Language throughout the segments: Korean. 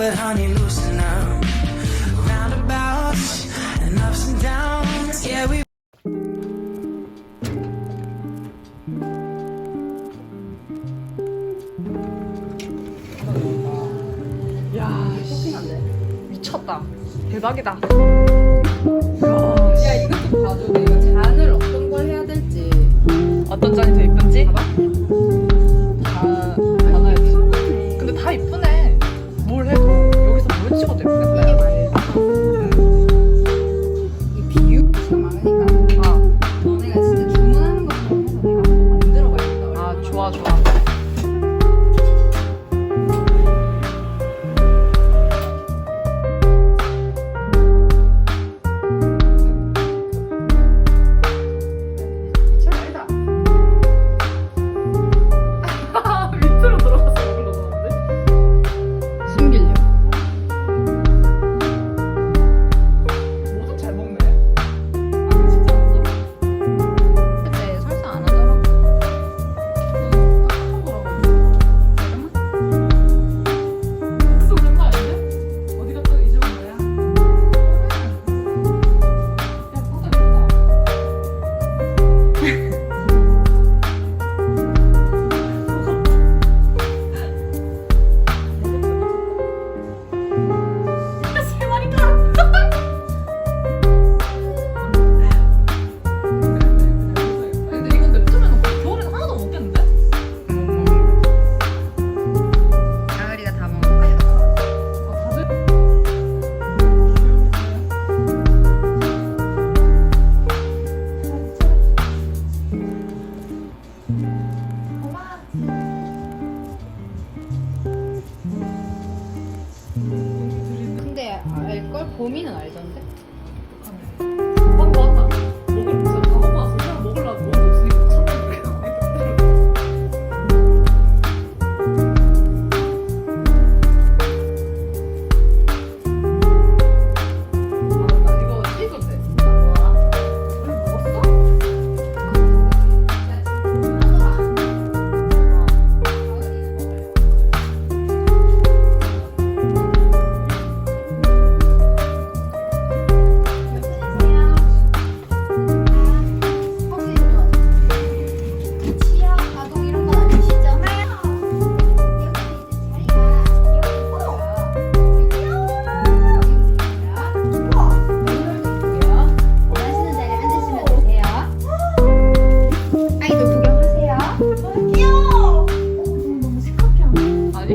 but honey, loosen up. Roundabouts and ups and downs, yeah, we. 야, 미쳤다. 대박이다. 야, 이것 좀 봐줘. 내가 잔을 어떤 걸 해야 될지. 어떤 잔이 더 이쁜지? 봐봐. 다 나야지. 근데 다 이쁘네. 뭘 해도 여기서 뭘 찍어도 예쁘겠다. 이게 말이야. 이 비유가 많으니까. 너네가 진짜 주문하는 것처럼 해서 내가 한번 만들어 봐야겠다. 아, 좋아, 좋아. 밑으로 들어가서 올라가는데? 숨기려고. 뭐든 잘 먹네. 아, 진짜 맛있어? 그때 설사 안 하더라고. 또 그런 거 아닌데? 어디 갔다 잊어본 거야? 야, 그거 됐다. 세 마리가. 근데 이건 냅두면 겨울엔 하나도 못 먹겠는데? 가을이가 다 먹을까? 아, 다들 근데 알걸? 봄이는 알던데? 방금 왔나? 먹을 무슨 다 먹고 왔어. 그냥 먹으려고 먹을 거 없으니까 참는 나 이거 찍었대. 뭐야? 오늘 먹었어? 치아 가동 이런 건 아니시죠? 원하시는 자리에 앉으시면 되세요. 아이도 구경하세요. 귀여워. 너무 시끄럽게 하네. 아니.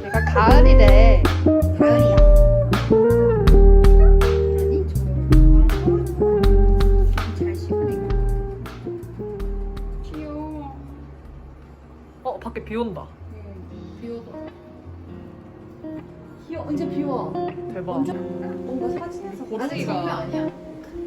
내가 가을이래. 가을이야. 아니, 잘 씹으니까. 귀여워. 밖에 비 온다. 비오더라. 귀여워. 언제 비와? 대박. 뭔가 사진에서 고르기가- 아직 정면 아니야.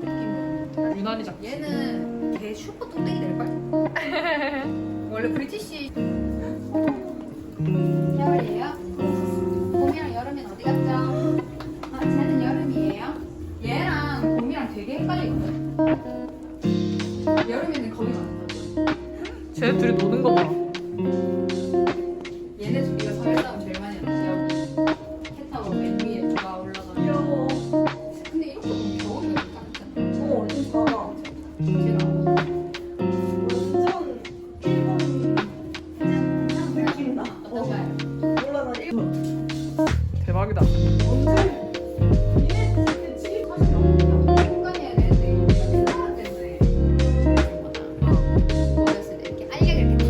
느낌은. 유난히 작지. 얘는 개 슈퍼 뚱땡이 될걸? 원래 브리티시. 겨울이에요? 봄이랑 여름엔 어디 갔죠? 아, 쟤는 여름이에요? 얘랑 봄이랑 되게 헷갈리거든. 여름에는 거기 가는 쟤네 둘이 노는 거 봐. 얘네 둘이가 서열 싸움 제일 많이 하지. 여기 캣 타고 맨 위에 누가 올라가는. 귀여워. 근데 이렇게 보면 겨울이가 좀 작잖아. 좀 작아. 제가 완전 일본 느낌 나. 어떤가요? 몰라, 나 일본. 대박이다. 언제? 얘 집이 다시 나오냐? 습관해야 되는데 이거 우리가 생각해야 되는데. 어렸을 때 이렇게 알약을 이렇게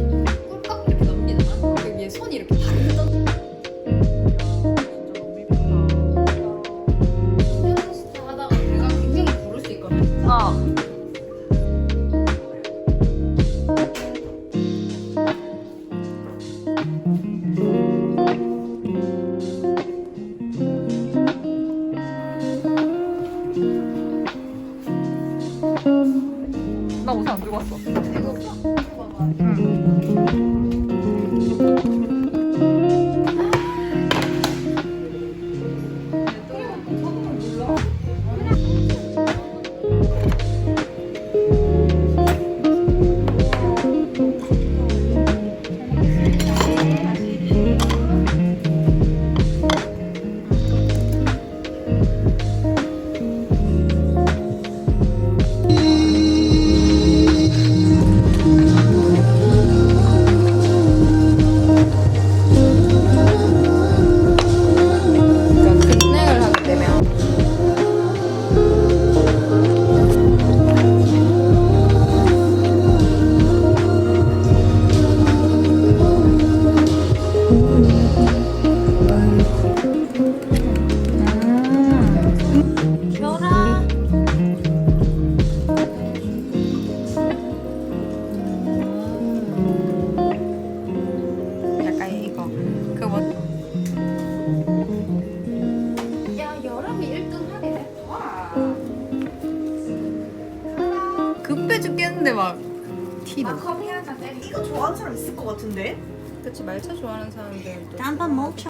피부. 커피 하나 때리. 이거 좋아하는 사람 있을 것 같은데? 그치 말차 좋아하는 사람들도. 한번 먹자.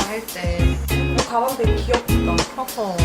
할 때. 가방 되게 귀엽다. 커서